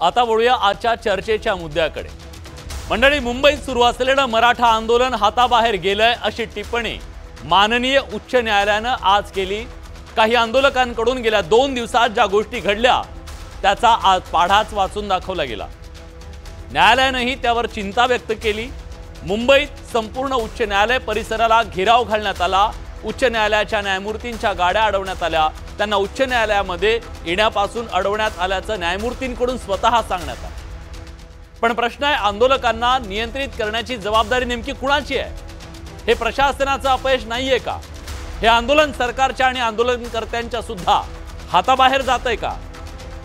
आता वळूया आजच्या चर्चेच्या मुद्द्याकडे। मंडळी, मुंबईत सुरू असलेलं मराठा आंदोलन हाताबाहेर गेलंय अशी टिप्पणी माननीय उच्च न्यायालयानं आज केली। काही आंदोलकांकडून गेल्या 2 दिवसात ज्या गोष्टी घडल्या त्याचा आज पाढाच वाचून दाखवला गेला। न्यायालयानेही त्यावर चिंता व्यक्त केली। मुंबईत संपूर्ण उच्च न्यायालय परिसराला घेराव घालण्यात आला। उच्च न्यायालयाच्या न्यायमूर्तींच्या गाड्या अडवण्यात आल्या। त्यांना उच्च न्यायालयामध्ये येण्यापासून अडवण्यात आल्याचं न्यायमूर्तींकडून स्वतः सांगण्यात आलं। पण प्रश्न आहे, आंदोलकांना नियंत्रित करण्याची जबाबदारी नेमकी कुणाची आहे? हे प्रशासनाचं अपयश नाहीये का? हे आंदोलन सरकारच्या आणि आंदोलनकर्त्यांच्या सुद्धा हाताबाहेर जातंय का?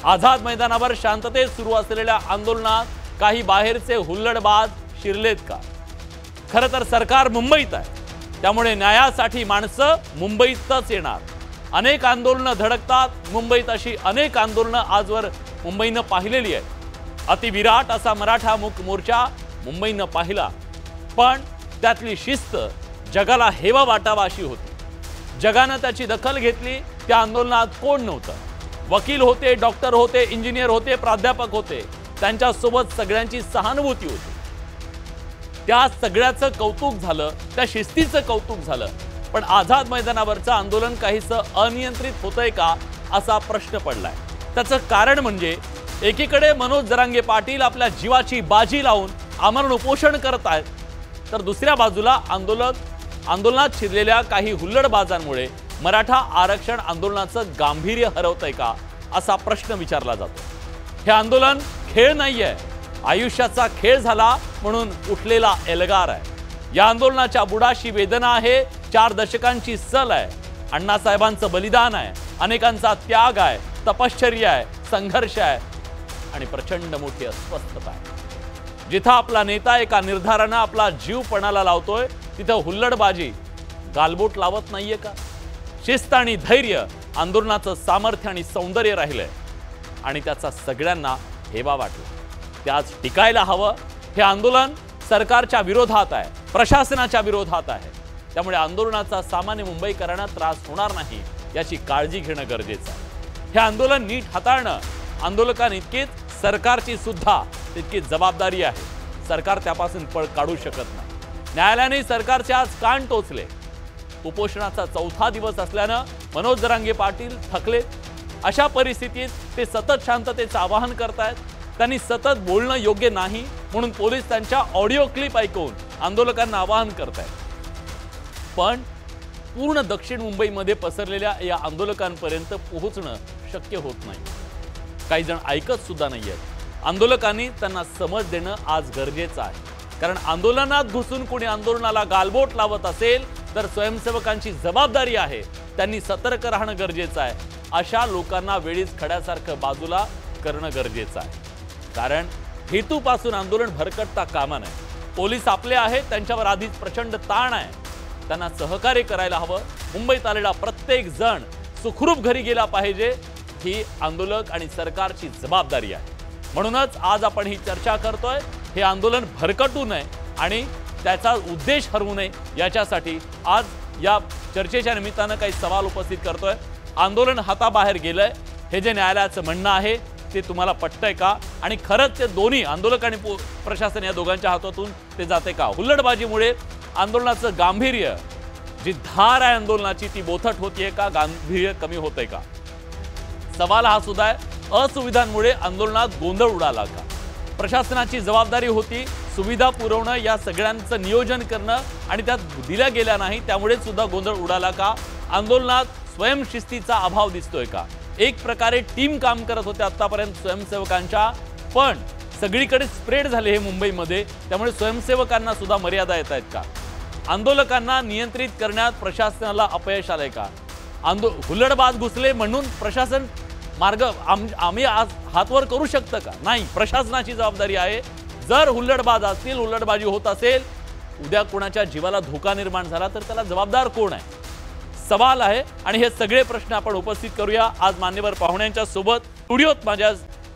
आझाद मैदानावर शांततेत सुरू असलेल्या आंदोलनात काही बाहेरचे हुल्लडबाज शिरलेत का? खरं तर सरकार मुंबईत आहे, त्यामुळे न्यायासाठी माणसं मुंबईतच येणार। अनेक आंदोलनं धडकतात मुंबईत, अशी अनेक आंदोलनं आजवर मुंबईनं पाहिलेली आहेत। अतिविराट असा मराठा मोर्चा मुंबईनं पाहिला, पण त्यातली शिस्त जगाला हेवा वाटावा अशी होती। जगानं त्याची दखल घेतली। त्या आंदोलनात कोण नव्हतं? वकील होते, डॉक्टर होते, इंजिनियर होते, प्राध्यापक होते, त्यांच्यासोबत सगळ्यांची सहानुभूती होती। त्या सगळ्याचं कौतुक झालं, त्या शिस्तीचं कौतुक झालं। पण आझाद मैदानावरचं आंदोलन काहीसं अनियंत्रित होतंय का असा प्रश्न पडलाय। त्याचं कारण म्हणजे एकीकडे मनोज जरांगे पाटील आपल्या जीवाची बाजी लावून आमरण उपोषण करत आहेत, तर दुसऱ्या बाजूला आंदोलनात शिरलेल्या काही हुल्लडबाजांमुळे मराठा आरक्षण आंदोलनाचं गांभीर्य हरवतंय का असा प्रश्न विचारला जातो। हे आंदोलन खेळ नाहीये, आयुष्याचा खेळ झाला म्हणून उठलेला एल्गार आहे। या आंदोलनाच्या बुडाशी वेदना आहे, 4 दशकांची सल आहे, अण्णासाहेबांचं बलिदान आहे, अनेकांचा त्याग आहे, तपश्चर्या आहे, संघर्ष आहे आणि प्रचंड मोठी अस्वस्थता आहे। जिथं आपला नेता एका निर्धारानं आपला जीव पणाला लावतोय, तिथं हुल्लडबाजी गालबोट लावत नाहीये का? शिस्त आणि धैर्य आंदोलनाचं सामर्थ्य आणि सौंदर्य राहिलंय आणि त्याचा सगळ्यांना हेवा वाटला। ते आज टिकायला हवं। हे आंदोलन सरकारच्या विरोधात आहे, प्रशासनाच्या विरोधात आहे, त्यामुळे आंदोलनाचा सामान्य मुंबईकरांना त्रास होणार नाही याची काळजी घेणं गरजेचं आहे। हे आंदोलन नीट हाताळणं आंदोलकांइतकीच सरकारची सुद्धा तितकी जबाबदारी आहे। सरकार त्यापासून पळ काढू शकत नाही। न्यायालयाने सरकारचे आज कान टोचले। उपोषणाचा 4था दिवस असल्यानं मनोज जरांगे पाटील थकले। अशा परिस्थितीत ते सतत शांततेचं आवाहन करतायत। त्यांनी सतत बोलणं योग्य नाही म्हणून पोलीस त्यांच्या ऑडिओ क्लिप ऐकून आंदोलकांना आवाहन करतायत। पण पूर्ण दक्षिण मुंबईमध्ये पसरलेल्या या आंदोलकांपर्यंत पोहोचणं शक्य होत नाही। काही जण ऐकत सुद्धा नाहीयेत। आंदोलकांनी त्यांना समज देणं आज गरजेचं आहे, कारण आंदोलनात घुसून कोणी आंदोलनाला गालबोट लावत असेल तर स्वयंसेवकांची जबाबदारी आहे, त्यांनी सतर्क राहणं गरजेचं आहे। अशा लोकांना वेळीच खड्यासारखं बाजूला करणं गरजेचं आहे, कारण हेतूपासून आंदोलन भरकटता कामा नये। पोलीस आपले आहेत, त्यांच्यावर आधीच प्रचंड ताण आहे, त्यांना सहकार्य करायला हवं। मुंबईत आलेला प्रत्येक जण सुखरूप घरी गेला पाहिजे, ही आंदोलक आणि सरकारची जबाबदारी आहे। म्हणूनच आज आपण ही चर्चा करतोय। हे आंदोलन भरकटू नये आणि त्याचा उद्देश हरवू नये याच्यासाठी आज या चर्चेच्या निमित्तानं काही सवाल उपस्थित करतोय। आंदोलन हाताबाहेर गेलंय हे जे न्यायालयाचं म्हणणं आहे ते तुम्हाला पटतंय का? आणि खरंच ते दोन्ही आंदोलक आणि प्रशासन या दोघांच्या हातातून ते जाते का? हुल्लडबाजीमुळे आंदोलनाचं गांभीर्य, जी धार आहे आंदोलनाची ती बोथट होतीये का? गांभीर्य कमी होतंय का? सवाल हा सुद्धा आहे, असुविधांमुळे आंदोलनात गोंधळ उडाला का? प्रशासनाची जबाबदारी होती सुविधा पुरवणं, या सगळ्यांचं नियोजन करणं आणि त्यात दिल्या गेल्या नाही, त्यामुळे सुद्धा गोंधळ उडाला का? आंदोलनात स्वयंशिस्तीचा अभाव दिसतोय का? एक प्रकारे टीम काम करत होते आतापर्यंत स्वयंसेवकांच्या, पण सगळीकडे स्प्रेड झाले हे मुंबईमध्ये, त्यामुळे स्वयंसेवकांना सुद्धा मर्यादा येत आहेत का? आंदोलकांना नियंत्रित करण्यात प्रशासनाला अपयश आलंय का? हुल्लडबाज घुसले म्हणून प्रशासन मार्ग आम्ही आज हातवर करू शकतं का? नाही, प्रशासनाची जबाबदारी आहे। जर हुल्लडबाज असतील, हुल्लडबाजी होत असेल, उद्या कोणाच्या जीवाला धोका निर्माण झाला तर त्याला जबाबदार कोण आहे? सवाल आहे आणि हे सगळे प्रश्न आपण उपस्थित करूया आज मान्यवर पाहुण्यांच्या सोबत। स्टुडिओत माझ्या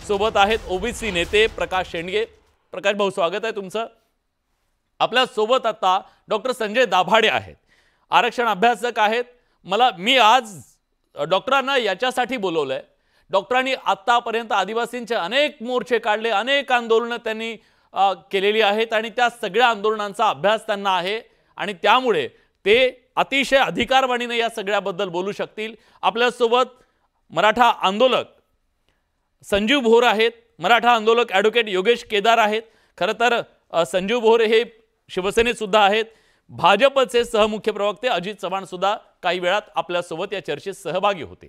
सोबत आहेत ओबीसी नेते प्रकाश शेंडगे। प्रकाश भाऊ, स्वागत आहे तुमचं। आपल्या सोबत आता डॉक्टर संजय दाभाडे आहेत, आरक्षण अभ्यासक आहेत। मी आज डॉक्टरांना याच्यासाठी बोलवलंय, डॉक्टरांनी आतापर्यंत आदिवासींचे अनेक मोर्चे काढले, अनेक आंदोलनं त्यांनी केलेली आहेत आणि त्या सगळ्या आंदोलनांचा अभ्यास त्यांना आहे आणि त्यामुळे ते अतिशय अधिकारवाणीने या सगळ्याबद्दल बोलू शकतील. आपल्यासोबत मराठा आंदोलक संजीव भोर आहेत, मराठा आंदोलक ॲडव्होकेट योगेश केदार आहेत. खरं तर संजीव भोर हे शिवसेनेत सुद्धा आहेत. भाजपचे सहमुख्य प्रवक्ते अजित चव्हाण सुद्धा काही वेळात आपल्यासोबत या चर्चेत सहभागी होतील.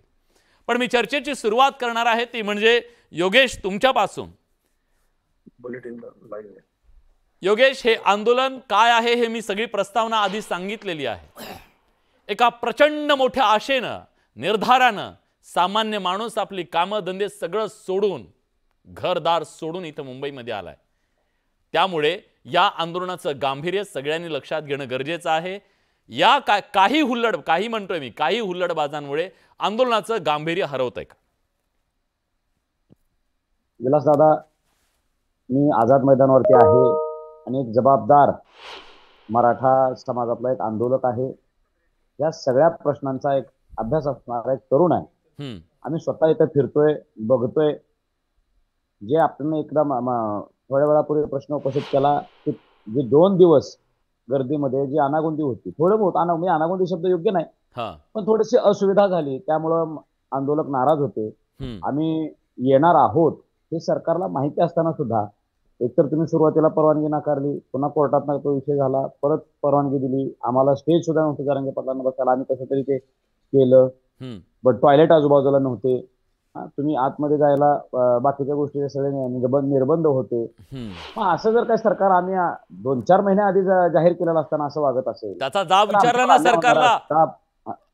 पण मी चर्चेची सुरुवात करणार आहे ती म्हणजे योगेश तुमच्यापासून. योगेश, हे आंदोलन काय आहे हे मी सगळी प्रस्तावना आधी सांगितलेली आहे. एका प्रचंड मोठ्या आशेनं, निर्धारानं सामान्य माणूस आपली कामं धंदे सगळं सोडून, घरदार सोडून इथं मुंबईमध्ये आलाय. त्यामुळे या आंदोलनाचं गांभीर्य सगळ्यांनी लक्षात घेणं गरजेचं आहे. या काही हुल्लडबाजांमुळे आंदोलनाचं गांभीर्य हरवतंय का? विलास दादा, मी आझाद मैदानावरती आहे आणि एक जबाबदार मराठा समाजातला एक आंदोलक आहे. या सगळ्या प्रश्नांचा एक अभ्यास असणारा एक तरुण आहे. आम्ही स्वतः इथे फिरतोय, बघतोय. जे आपण एकदा थोड्या वेळापूर्वी प्रश्न उपस्थित केला की जे 2 दिवस गर्दीमध्ये जी अनागोंदी होती, थोडं बहुत अनागोंदी शब्द योग्य नाही, पण थोडीशी असुविधा झाली, त्यामुळं आंदोलक नाराज होते. आम्ही येणार आहोत हे सरकारला माहिती असताना सुद्धा एकतर तुम्ही सुरुवातीला परवानगी नाकारली, पुन्हा कोर्टात तो विषय झाला, परत परवानगी दिली, आम्हाला स्टेज सुद्धा नव्हतं जरांगे पाटलांना बसायला, आम्ही कसं तरी ते केलं. बट टॉयलेट आजूबाजूला नव्हते, तुम्ही आतमध्ये जायला बाकीच्या गोष्टी सगळे निर्बंध होते. मग असं जर काय सरकार आम्ही 2-4 महिन्या आधी जाहीर केलेला असताना असं वागत असेल, त्याचा जाब विचारला ना सरकारला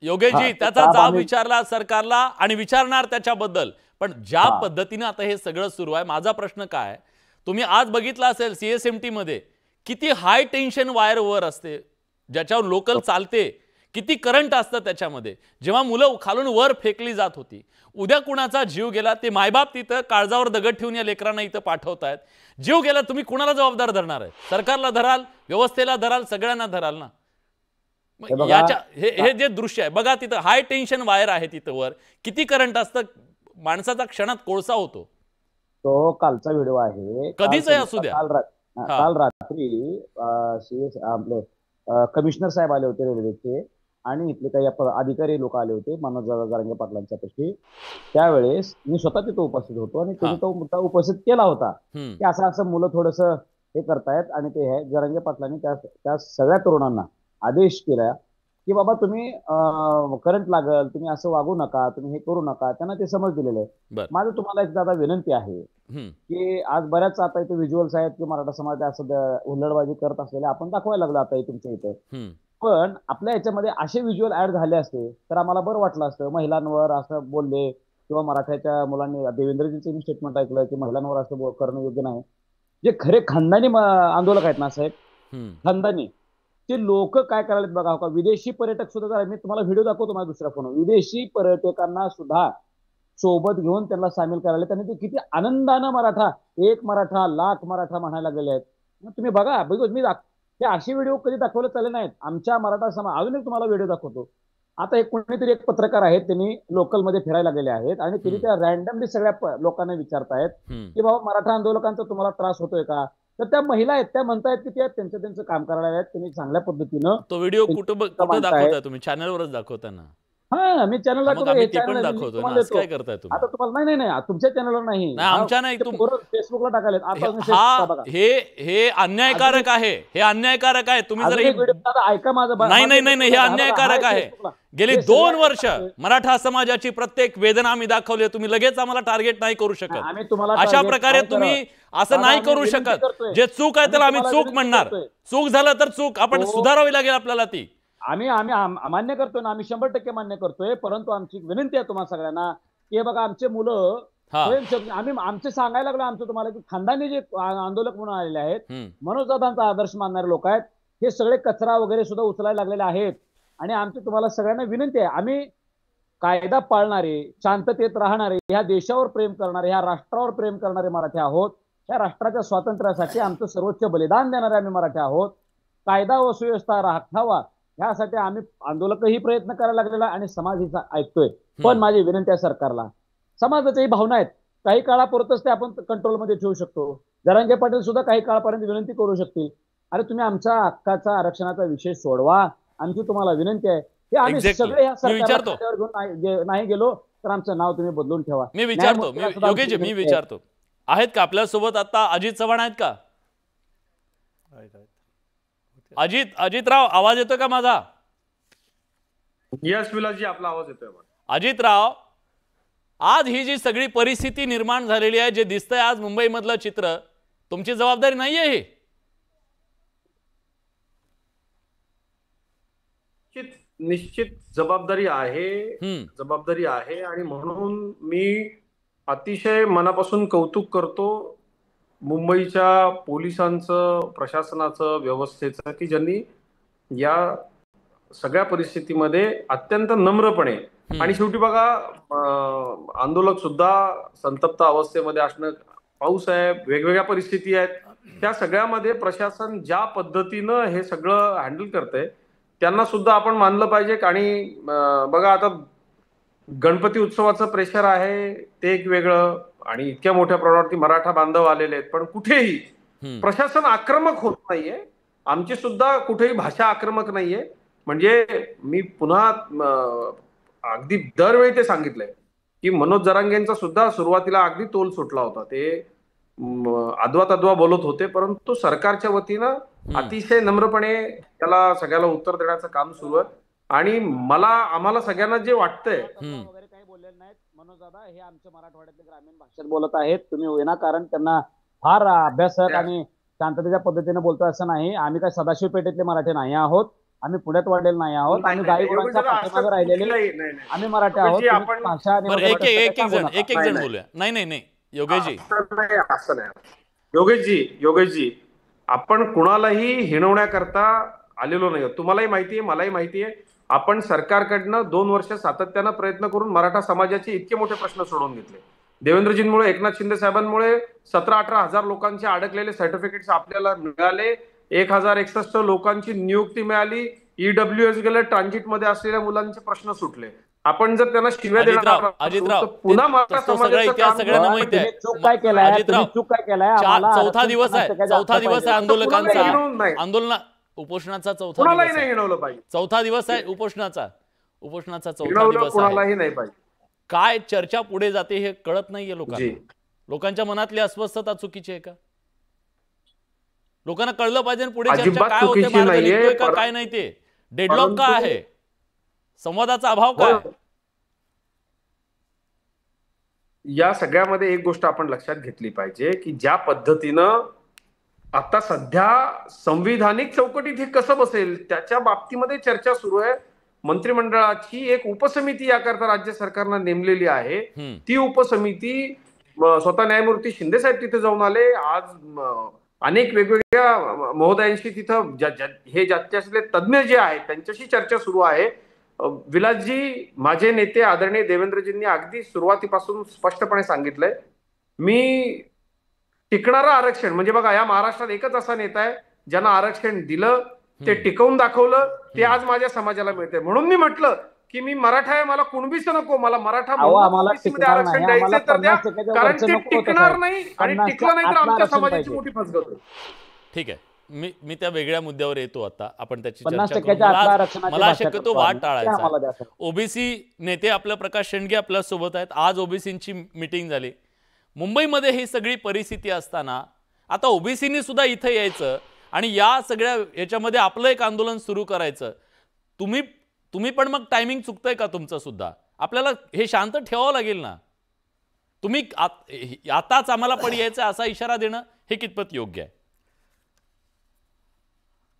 योगेशजी, त्याचा जाब विचारला सरकारला आणि विचारणार त्याच्याबद्दल. पण ज्या पद्धतीने आता हे सगळं सुरू आहे, माझा प्रश्न काय, तुम्ही आज बघितला असेल CSMT मध्ये किती हाय टेन्शन वायर वर असते ज्याच्यावर लोकल चालते, किती करंट असतं त्याच्यामध्ये. जेव्हा मुलं खालून वर फेकली जात होती, उद्या कुणाचा जीव गेला, ते मायबाप तिथं काळजावर दगड ठेवून या लेकरांना इथं पाठवतायत. जीव गेला, तुम्ही कुणाला जबाबदार धरणार आहे? सरकारला धराल, व्यवस्थेला धराल, सगळ्यांना धराल ना. याच्या हे जे दृश्य आहे बघा, तिथं हाय टेन्शन वायर आहे, तिथं वर किती करंट असतं, माणसाचा क्षणात कोळसा होतो. तो कालचा व्हिडिओ आहे, कधीच असू द्या. काल रात्री आपले कमिशनर साहेब आले होते रेल्वेचे आणि इथले काही अधिकारी लोक आले होते मनोज जरांगे पाटलांच्या पेशी. त्यावेळेस मी स्वतः तिथं उपस्थित होतो आणि तिथे तो मुद्दा उपस्थित केला होता की असं मुलं थोडस हे करतायत आणि ते आहे. जरांगे पाटलांनी त्या सगळ्या तरुणांना आदेश केला की बाबा तुम्ही करंट लागल, तुम्ही असं वागू नका, तुम्ही हे करू नका. त्यांना ते समज दिलेलं आहे. माझं तुम्हाला एक दादा विनंती आहे की आज बऱ्याच आता इथे व्हिज्युअल्स आहेत की मराठा समाज असं हुल्लडबाजी करत असलेले आपण दाखवायला लागलो आता तुमच्या इथे. पण आपल्या याच्यामध्ये असे व्हिज्युअल ऍड झाले असते तर आम्हाला बरं वाटलं असतं. महिलांवर असं बोलले किंवा मराठ्याच्या मुलांनी देवेंद्रजींचं स्टेटमेंट ऐकलं की महिलांवर असं करणं योग्य नाही. जे खरे खानदानी आंदोलक आहेत ना साहेब, खानदानी, ते लोक काय करायला बघा का, विदेशी पर्यटक सुद्धा, मी तुम्हाला व्हिडिओ दाखवतो माझ्या दुसऱ्या फोन, विदेशी पर्यटकांना सुद्धा सोबत घेऊन त्यांना सामील करायला, त्यांनी ते किती आनंदानं मराठा, एक मराठा लाख मराठा म्हणायला गेले आहेत. तुम्ही बघा, मी हे असे व्हिडिओ कधी दाखवले चालले नाहीत आमच्या मराठा समाज. अजून एक तुम्हाला व्हिडिओ दाखवतो. आता एक कोणीतरी एक पत्रकार आहेत, त्यांनी लोकलमध्ये फिरायला गेले आहेत आणि त्यांनी त्या रॅन्डमली सगळ्या लोकांना विचारतायत की बाबा मराठा आंदोलकांचा तुम्हाला त्रास होतोय का. तर त्या महिला आहेत, त्या म्हणतायत की त्या त्यांचं काम करायला आहेत, त्यांनी चांगल्या पद्धतीनं. तो व्हिडिओ कुठं दाखवताय तुम्ही? चॅनलवरच दाखवता ना? हा, मी चॅनल दाखवतो. काय करताय तुम्ही? आता तुम्हाला नाही आमच्या चॅनलवर नाही, आमच्या नाही, फेसबुकला टाकायला. हे अन्यायकारक आहे, हे अन्यायकारक आहे. तुम्ही जर ऐका माझं, नाही, हे अन्यायकारक आहे. गेली 2 वर्ष मराठा समाजाची प्रत्येक वेदना आम्ही दाखवली, तुम्ही लगेच आम्हाला टार्गेट नाही करू शकत. अशा प्रकारे तुम्ही असं नाही करू शकत. जे चूक आहे त्याला आम्ही चूक म्हणणार. चूक झालं तर चूक आपण सुधारावी लागेल आपल्याला. ती आम्ही मान्य करतोय ना, आम्ही 100% मान्य करतोय. परंतु आमची विनंती आहे तुम्हाला सगळ्यांना की बघा, आमचे मुलं आम्ही आमचे सांगायला लागलो आमचं तुम्हाला की खानदानी जे आंदोलक म्हणून आलेले आहेत, मनोजदादांचा आदर्श मानणारे लोक आहेत, हे सगळे कचरा वगैरे सुद्धा उचलायला लागलेले आहेत. आणि आमची तुम्हाला सगळ्यांना विनंती आहे, आम्ही कायदा पाळणारे, शांततेत राहणारे, ह्या देशावर प्रेम करणारे, ह्या राष्ट्रावर प्रेम करणारे मराठी आहोत. या राष्ट्राच्या स्वातंत्र्यासाठी आमचं सर्वोच्च बलिदान देणारे आम्ही मराठी आहोत. कायदा व सुव्यवस्था राखावा ह्यासाठी आम्ही आंदोलकही प्रयत्न करायला लागलेला आणि समाज हिचा ऐकतोय. पण माझी विनंती आहे सरकारला समाजाच्याही भावना आहेत. काही काळापुरतच ते आपण कंट्रोलमध्ये ठेवू शकतो. जरांगे पाटील सुद्धा काही काळापर्यंत विनंती करू शकतील, अरे तुम्ही आमच्या हक्काचा आरक्षणाचा विषय सोडवा, आमची तुम्हाला विनंती आहे. हे आम्ही Exactly. सगळे या मी सरकारला विचारतो. खात्यावर घेऊन नाही गेलो तर आमचं नाव तुम्ही बदलून ठेवा. मी विचारतो न्यायमूर्तीला सुद्धा योगेश आमची मी विनंती आहे. विचारतो आहेत का आपल्यासोबत आता अजित चव्हाण आहेत का? अजितराव आवाज येतोय का माझा? यस विलासजी, आपला आवाज येतोय. अजितराव, आज ही जी सगळी परिस्थिती निर्माण झालेली आहे, जे दिसतंय आज मुंबईमधलं चित्र, तुमची जबाबदारी नाहीये ही? निश्चित जबाबदारी आहे आणि म्हणून मी अतिशय मनापासून कौतुक करतो मुंबईच्या पोलिसांचं, प्रशासनाचं, व्यवस्थेचं, की ज्यांनी या सगळ्या परिस्थितीमध्ये अत्यंत नम्रपणे आणि शेवटी बघा आंदोलक सुद्धा संतप्त अवस्थेमध्ये असणं, पाऊस आहे, वेगवेगळ्या परिस्थिती आहेत, त्या सगळ्यामध्ये प्रशासन ज्या पद्धतीनं हे सगळं हँडल करतंय त्यांना सुद्धा आपण मानलं पाहिजे. आणि बघा आता गणपती उत्सवाचं प्रेशर आहे ते एक वेगळं, आणि इतक्या मोठ्या प्रमाणावरती मराठा बांधव आलेले आहेत, पण कुठेही प्रशासन आक्रमक होत नाहीये. आमची सुद्धा कुठेही भाषा आक्रमक नाहीये. म्हणजे मी पुन्हा अगदी दरवेळी ते सांगितलंय की मनोज जरांगेंचा सुद्धा सुरुवातीला अगदी तोल सुटला होता. ते अद्वा तद्वा बोलत होते, परंतु सरकारच्या वतीनं अतिशय नम्रपणे त्याला सगळ्याला उत्तर देण्याचं काम सुरू आहे. आणि आम्हाला सगळ्यांना जे वाटतंय, वगैरे काही बोललेले नाहीत मनोज दादा, हे आमच्या मराठवाड्यातले ग्रामीण भाषेत बोलत आहेत. तुम्ही विनाकारण त्यांना फार अभ्यासक आणि शांततेच्या पद्धतीने बोलतो असं नाही. आम्ही काय सदाशिव पेठेतले मराठी नाही आहोत, आम्ही पुण्यात वाढलेले नाही आहोत, आम्ही गाईगोरांच्या पाठीमागे राहिलेले आम्ही मराठी आहोत. भाषा आणि बरं, एक एक जण बोलूया. नाही योगेशजी, असं नाही. योगेशजी, आपण कुणालाही हिणवण्याकरता आलेलो नाही. तुम्हालाही माहितीये, मलाही माहितीये, आपण सरकारकडनं 2 वर्ष सातत्यानं प्रयत्न करून मराठा समाजाचे इतके मोठे प्रश्न सोडवून घेतले. देवेंद्रजींमुळे, एकनाथ शिंदे साहेबांमुळे 17-18 हजार लोकांचे अडकलेले सर्टिफिकेट्स आपल्याला मिळाले. 1061 लोकांची नियुक्ती मिळाली. EWS गेले, ट्रान्झिटमध्ये असलेल्या मुलांचे प्रश्न सुटले. आपण जर त्यांना शिव्या देणार अजितराव, पुन्हा मराठा सगळ्यांना माहिती आहे. चूक काय केलाय, चूक काय केलाय. चौथा दिवस आहे आंदोलकांचा, आंदोलन उपोषणाचा चौथा दिवस आहे. उपोषणाचा चौथा दिवस आहे. काय चर्चा पुढे जाते हे कळत नाहीये लोकांना. लोकांच्या मनातली अस्वस्थता चुकीची आहे का? लोकांना कळलं पाहिजे पुढे चर्चा काय होते, मार्ग निघतोय का काय नाही, ते डेडलॉक का आहे, संवादाचा अभाव काय. या सगळ्यामध्ये एक गोष्ट आपण लक्षात घेतली पाहिजे की ज्या पद्धतीनं आता सध्या संविधानिक चौकटीत हे कसं बसेल त्याच्या बाबतीमध्ये चर्चा सुरू आहे. मंत्रिमंडळाची एक उपसमिती याकरता राज्य सरकारनं नेमलेली आहे. ती उपसमिती स्वतः न्यायमूर्ती शिंदे साहेब तिथे जाऊन आले. आज अनेक वेगवेगळ्या महोदयांशी तिथं हे ज्याच्यातले तज्ज्ञ जे आहेत त्यांच्याशी चर्चा सुरू आहे. विलासजी, माझे नेते आदरणीय देवेंद्रजींनी अगदी सुरुवातीपासून स्पष्टपणे सांगितलंय, मी टिकणारं आरक्षण, म्हणजे बघा या महाराष्ट्रात एकच असा नेता आहे ज्यांना आरक्षण दिलं, ते टिकवून दाखवलं, ते आज माझ्या समाजाला मिळते. म्हणून मी म्हटलं की मी मराठा आहे, मला कुणबीच नको, मला मराठा आरक्षण द्यायचं तर द्या, कारण ते टिकणार नाही आणि टिकलं नाही तर आमच्या समाजाची मोठी फसगत होईल. ठीक आहे, मी त्या वेगळ्या मुद्द्यावर येतो आता, आपण त्याची चर्चा करू. मला शक्यतो वाद टाळायचा. ओबीसी नेते आपल्या प्रकाश शेंडगे आपल्या सोबत आहेत. आज ओबीसींची मीटिंग झाली मुंबईमध्ये. ही सगळी परिस्थिती असताना आता ओबीसीनी सुद्धा इथे यायचं आणि या सगळ्या याच्यामध्ये आपलं एक आंदोलन सुरू करायचं. तुम्ही पण मग टायमिंग चुकतंय का तुमचं सुद्धा? आपल्याला हे शांत ठेवावं लागेल ना. तुम्ही आताच आम्हाला पण यायचं असा इशारा देणं हे कितपत योग्य आहे?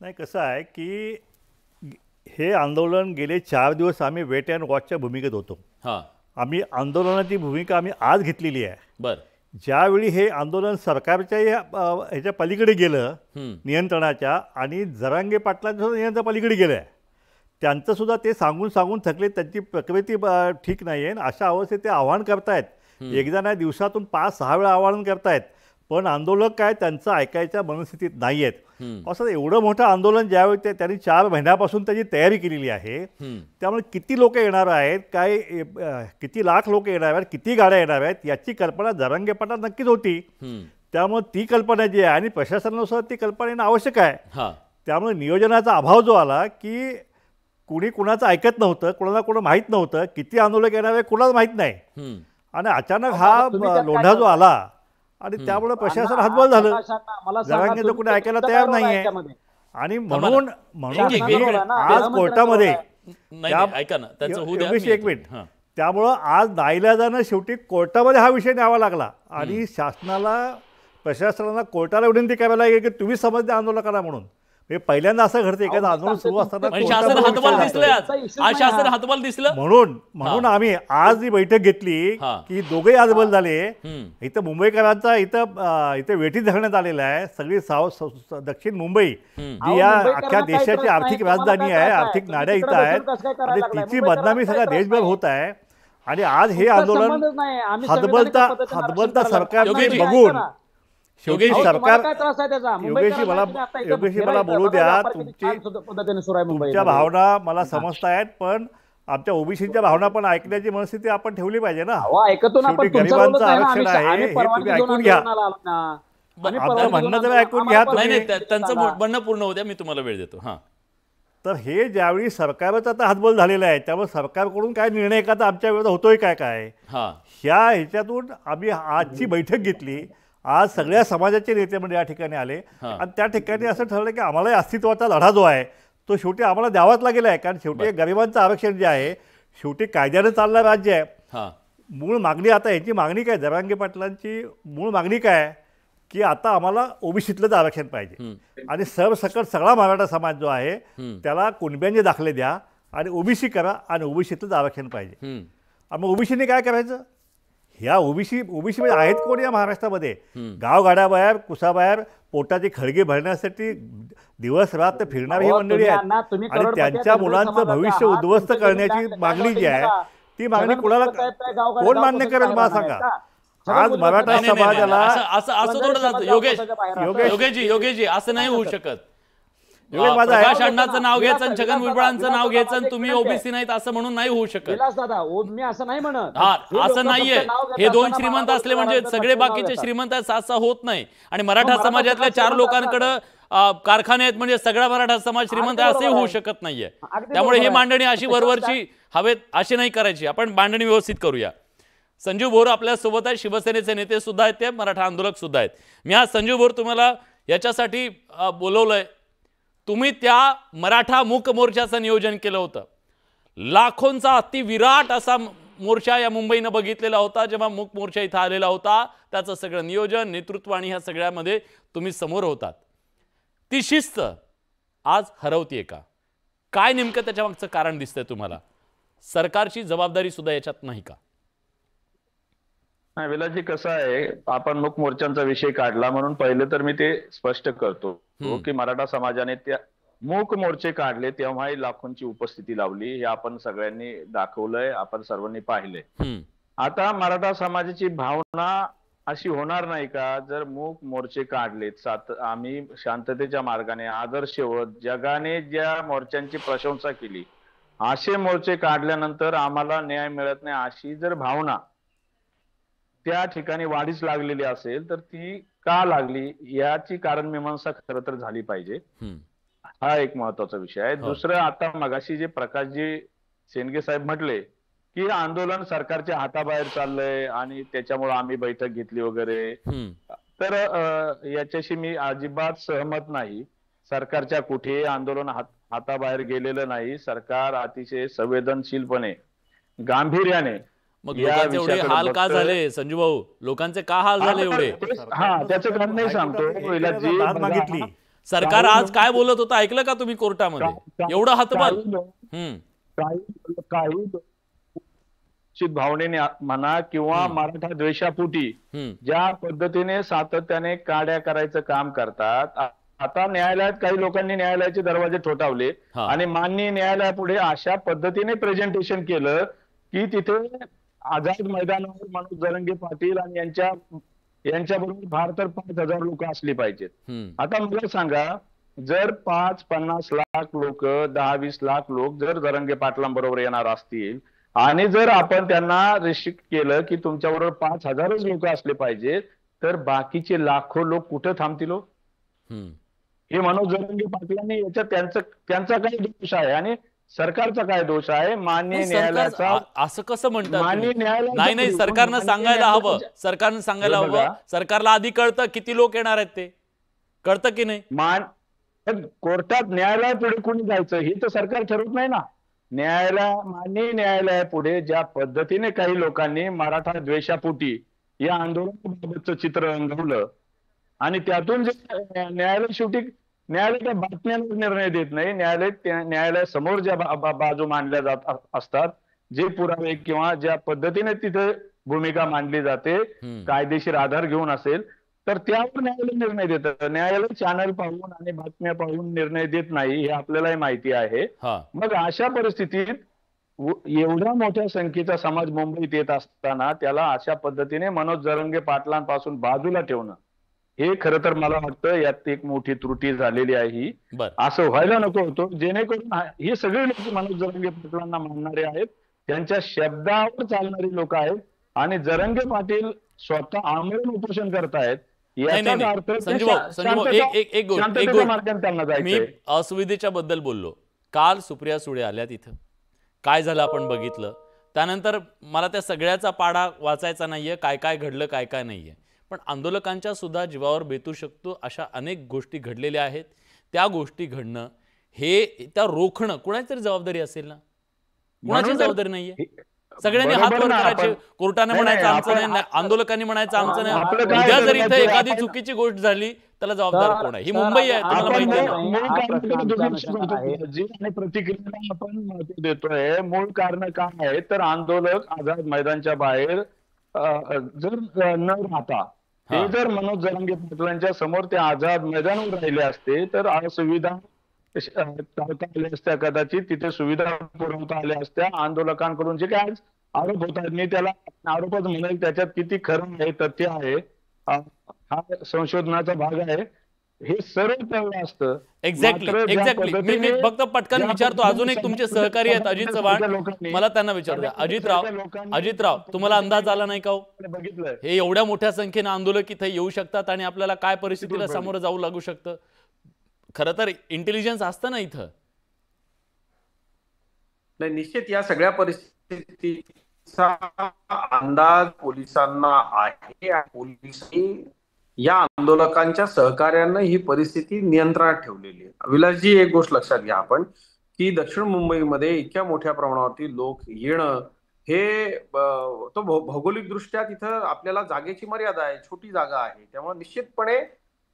नाही, कसं आहे की हे आंदोलन गेले 4 दिवस आम्ही वेट अँड वॉचच्या भूमिकेत होतो. आम्ही आंदोलनाची भूमिका आम्ही आज घेतलेली आहे. बरं, ज्यावेळी हे आंदोलन सरकारच्या ह्याच्या पलीकडे गेलं, नियंत्रणाच्या, आणि जरांगे पाटलांच्या सुद्धा नियंत्रण पलीकडे गेलं आहे, त्यांचं सुद्धा ते सांगून थकले, त्यांची प्रकृती ठीक नाही आहे. अशा अवस्थेत ते आव्हान करतायत. एकदा नाही, दिवसातून 5-6 वेळा आवाहन करतायत. पण आंदोलक काय त्यांचं ऐकायच्या मनस्थितीत नाही आहेत. असं एवढं मोठं आंदोलन ज्यावेळी त्यांनी 4 महिन्यापासून त्याची तयारी केलेली आहे, त्यामुळे किती लोक येणार आहेत, काय किती लाख लोक येणार आहेत, किती गाड्या येणार आहेत याची कल्पना जरांगे पाटील नक्कीच होती. त्यामुळे ती कल्पना जी आहे आणि प्रशासनानुसार ती कल्पना येणं आवश्यक आहे. त्यामुळे नियोजनाचा अभाव जो आला की कुणी कुणाचं ऐकत नव्हतं, कुणाला कोणा माहीत नव्हतं, किती आंदोलक येणार आहे कुणाला माहीत नाही, आणि अचानक हा लोंढा जो आला आणि त्यामुळे प्रशासन हतबल झालं. जरांगेचं कुणी ऐकायला तयार नाहीये आणि म्हणून आज कोर्टामध्ये एक मिनिट, त्यामुळं आज नाईलाजानं शेवटी कोर्टामध्ये हा विषय न्यावा लागला आणि शासनाला प्रशासनाला कोर्टाला विनंती करायला लागेल की तुम्ही समजते आंदोलकांना म्हणून. पहिल्यांदा असं घडतं एखादं आंदोलन सुरू असताना म्हणून आम्ही आज ही बैठक घेतली की दोघेही हतबल झाले. इथं मुंबईकरांचा इथं वेठीत धरण्यात आलेला आहे. सगळी दक्षिण मुंबई जी या अख्ख्या देशाची आर्थिक राजधानी आहे, आर्थिक नाड्या इथं आहेत आणि तिची बदनामी सगळ्या देशभर होत आहे. आणि आज हे आंदोलन हतबलता सरकार बघून शेवटी सरकार योगेशी मला बोलू द्या, तुमच्या भावना मला समजतायत, पण आमच्या ओबीसीच्या भावना पण ऐकण्याची मनस्थिती आपण ठेवली पाहिजे ना. शेवटी गरिबांचं आरक्षण आहे हे तुम्ही ऐकून घ्या. आपलं म्हणणं तर ऐकून घ्या. त्यांचं म्हणणं पूर्ण होत्या, मी तुम्हाला वेळ देतो. तर हे ज्यावेळी सरकारच आता हातबल झालेलं आहे त्यामुळे सरकारकडून काय निर्णय का आमच्या विरोधात होतोय काय ह्या ह्याच्यातून आम्ही आजची बैठक घेतली. आज सगळ्या समाजाचे नेते म्हणजे या ठिकाणी आले आणि त्या ठिकाणी असं ठरलं की आम्हाला अस्तित्वाचा लढा जो आहे तो शेवटी आम्हाला द्यावाच लागेल आहे. कारण शेवटी गरिबांचं आरक्षण जे आहे शेवटी कायद्यानं चालणारं राज्य आहे. मूळ मागणी आता ह्याची मागणी काय, जरांगे पाटलांची मूळ मागणी काय की आता आम्हाला ओबीसीतलंच आरक्षण पाहिजे आणि सरसकट सगळा मराठा समाज जो आहे त्याला कुणब्यांचे दाखले द्या आणि ओबीसी करा आणि ओबीसीतलंच आरक्षण पाहिजे. मग ओबीसीने काय करायचं? ह्या ओबीसी म्हणजे आहेत कोण या महाराष्ट्रामध्ये? गावगाड्याबाहेर कुसाबाहेर पोटाची खळगी भरण्यासाठी दिवस रात्र फिरणारी ही मंडळी आहेत आणि त्यांच्या मुलांचं भविष्य उद्ध्वस्त करण्याची मागणी जी आहे ती मागणी कोणाला कोण मान्य करेल मला सांगा. आज मराठा समाजाला असं थोडं जातं योगेशजी असं नाही होऊ शकत. प्रकाश अण्णांचं नाव घ्यायचं आणि छगन भुजबळांचं नाव घ्यायचं आणि तुम्ही ओबीसी नाहीत असं म्हणून नाही होऊ शकत. मी असं नाही म्हणत. असं नाहीये. हे दोन श्रीमंत असले म्हणजे सगळे बाकीचे श्रीमंत असं होत नाही. आणि मराठा समाजातल्या 4 लोकांकडे कारखाने आहेत म्हणजे सगळा मराठा समाज श्रीमंत असंही होऊ शकत नाहीये. त्यामुळे ही मांडणी अशी वरवरची हवेत अशी नाही करायची. आपण मांडणी व्यवस्थित करूया. संजीव भोर आपल्या सोबत आहे, शिवसेनेचे नेते सुद्धा आहेत, ते मराठा आंदोलक सुद्धा आहेत. मी आज संजीव भोर तुम्हाला याच्यासाठी बोलवलंय. तुम्ही त्या मराठा मूक मोर्चाचं नियोजन केलं होतं. लाखोंचा अतिविराट असा मोर्चा या मुंबईनं बघितलेला होता जेव्हा मूक मोर्चा इथं आलेला होता. त्याचं सगळं नियोजन, नेतृत्व आणि ह्या सगळ्यामध्ये तुम्ही समोर होतात. ती शिस्त आज हरवतीये का? काय नेमकं त्याच्या मागचं कारण दिसतंय तुम्हाला? सरकारची जबाबदारी सुद्धा याच्यात नाही का? नाही विलासजी, कसं आहे, आपण मूक मोर्चांचा विषय काढला म्हणून पहिले तर मी ते स्पष्ट करतो की मराठा समाजाने त्या मूक मोर्चे काढले तेव्हाही लाखोंची उपस्थिती लावली. हे आपण सगळ्यांनी दाखवलंय, आपण सर्वांनी पाहिलंय. आता मराठा समाजाची भावना अशी होणार नाही का जर मूक मोर्चे काढलेत, आम्ही शांततेच्या मार्गाने आदर्शवत जगाने ज्या मोर्चांची प्रशंसा केली असे मोर्चे काढल्यानंतर आम्हाला न्याय मिळत नाही अशी जर भावना त्या ठिकाणी वाढीस लागलेली असेल तर ती का लागली याची कारण मीमांसा खरं तर झाली पाहिजे. हा एक महत्वाचा विषय आहे. दुसरं, आता मगाशी जे प्रकाशजी शेंडगे साहेब म्हटले की आंदोलन सरकारच्या हाताबाहेर चाललंय आणि त्याच्यामुळे आम्ही बैठक घेतली वगैरे, तर याच्याशी मी अजिबात सहमत नाही. सरकारच्या कुठेही आंदोलन हाताबाहेर गेलेलं नाही. सरकार अतिशय संवेदनशीलपणे, गांभीर्याने. मग लोकांचे एवढे हाल का झाले संजू भाऊ? लोकांचे का हाल झाले एवढे? त्याचं कारण नाही सांगतो. मागितली सरकार आज काय बोलत होतं ऐकलं का तुम्ही कोर्टामध्ये? एवढं हातबल. काही भावनेने म्हणा किंवा मराठा द्वेषापोटी ज्या पद्धतीने सातत्याने काड्या करायचं काम करतात. आता न्यायालयात काही लोकांनी न्यायालयाचे दरवाजे ठोठावले आणि माननीय न्यायालयापुढे अशा पद्धतीने प्रेझेंटेशन केलं की तिथे आझाद मैदानावर मनोज जरांगे पाटील आणि यांच्याबरोबर फार तर 5,000 लोक असली पाहिजेत. आता मला सांगा, जर 5-50 लाख लोक, 10-20 लाख लोक जर जरांगे पाटलांबरोबर येणार असतील आणि जर आपण त्यांना रिस्ट्रिक्ट केलं की तुमच्याबरोबर 5,000च लोक असले पाहिजेत, तर बाकीचे लाखो लोक कुठं थांबतील? हे मनोज जरांगे पाटलांनी याच्यात त्यांचा काय दोष आहे आणि सरकारचा काय दोष आहे? माननीय न्यायालयाचा असं कसं म्हणतात? नाही, सरकारनं सांगायला हवं. सरकारनं सांगायला हवं. सरकारला आधी कळतं किती लोक येणार आहेत, ते कळतं की नाही? कोर्टात न्यायालयापुढे कोणी जायचं हे तर सरकार ठरवत नाही ना. माननीय न्यायालयापुढे ज्या पद्धतीने काही लोकांनी मराठा द्वेषापोटी या आंदोलनाबाबतचं चित्र रंगवलं आणि त्यातून जे न्यायालय शेवटी न्यायालयाच्या बातम्यांवर निर्णय देत नाही, न्यायालयासमोर ज्या बाजू मांडल्या जात असतात, जे पुरावे किंवा ज्या पद्धतीने तिथे भूमिका मांडली जाते, कायदेशीर आधार घेऊन असेल तर त्यावर न्यायालय निर्णय देतं. न्यायालय चॅनल पाहून आणि बातम्या पाहून निर्णय देत नाही, हे आपल्यालाही माहिती आहे. मग अशा परिस्थितीत एवढ्या मोठ्या संख्येचा समाज मुंबईत येत असताना त्याला अशा पद्धतीने मनोज जरांगे पाटलांपासून बाजूला ठेवणं, हे खरं तर मला वाटतं यात एक मोठी त्रुटी झालेली आहे. असं व्हायला नको होतं, जेणेकरून हे सगळे लोक मनोज जरांगे पाटलांना मानणारे आहेत, त्यांच्या शब्दावर चालणारी लोक आहेत आणि जरांगे पाटील स्वतः आमरण उपोषण करतायत. मी असुविधेच्या बद्दल बोललो. काल सुप्रिया सुळे आल्या, तिथं काय झालं आपण बघितलं. त्यानंतर मला त्या सगळ्याचा पाढा वाचायचा नाहीये, काय काय घडलं काय काय नाहीये, पण आंदोलकांच्या सुद्धा जीवावर बेतू शकतो अशा अनेक गोष्टी घडलेल्या आहेत. त्या गोष्टी घडणं, हे त्या रोखणं कुणाची तरी जबाबदारी असेल ना. कुणाची जबाबदारी नाहीये. सगळ्यांनी हात वर करायचे. कोर्टाने म्हणायचं आमचं नाही, आंदोलकांनी म्हणायचं आमचं नाही. उद्या जर इथे एखादी चुकीची गोष्ट झाली त्याला जबाबदार कोण आहे? ही मुंबई आहे, तुम्हाला माहिती आहे. प्रतिक्रिया आपण महत्व देतोय. मूळ कारण काय आहे तर आंदोलक आझाद मैदानच्या बाहेर जर न राहता ते जर मनोज जरांगे पाटलांच्या समोर ते आझाद मैदानावर राहिले असते तर सुविधा टाळता आल्या असत्या, कदाचित तिथे सुविधा पुरवता आल्या असत्या. आंदोलकांकडून जे काय आरोप होत आहेत, मी त्याला आरोपच म्हणेल, त्याच्यात किती खरं आहे, तथ्य आहे, हा संशोधनाचा भाग आहे, हे सर्व कळलं असतं. एक्झॅक्टली. मी फक्त पटकन विचारतो, अजून एक तुमचे सहकारी आहेत अजित चव्हाण, मला त्यांना विचारूया. अजितराव, तुम्हाला अंदाज आला नाही का हो? बघितलं हे एवढ्या मोठ्या संख्येने आंदोलक इथे येऊ शकतात आणि आपल्याला काय परिस्थितीला सामोरं जाऊ लागू शकतं? खरं तर इंटेलिजन्स असतं ना इथं. नाही, निश्चित या सगळ्या परिस्थितीचा अंदाज पोलिसांना आहे. पोलिसांनी या आंदोलकांच्या सहकार्यानं ही परिस्थिती नियंत्रणात ठेवलेली आहे. विलासजी, एक गोष्ट लक्षात घ्या आपण, की दक्षिण मुंबईमध्ये इतक्या मोठ्या प्रमाणावरती लोक येणं हे तो भौगोलिक दृष्ट्या तिथं आपल्याला जागेची मर्यादा आहे, छोटी जागा आहे. त्यामुळे निश्चितपणे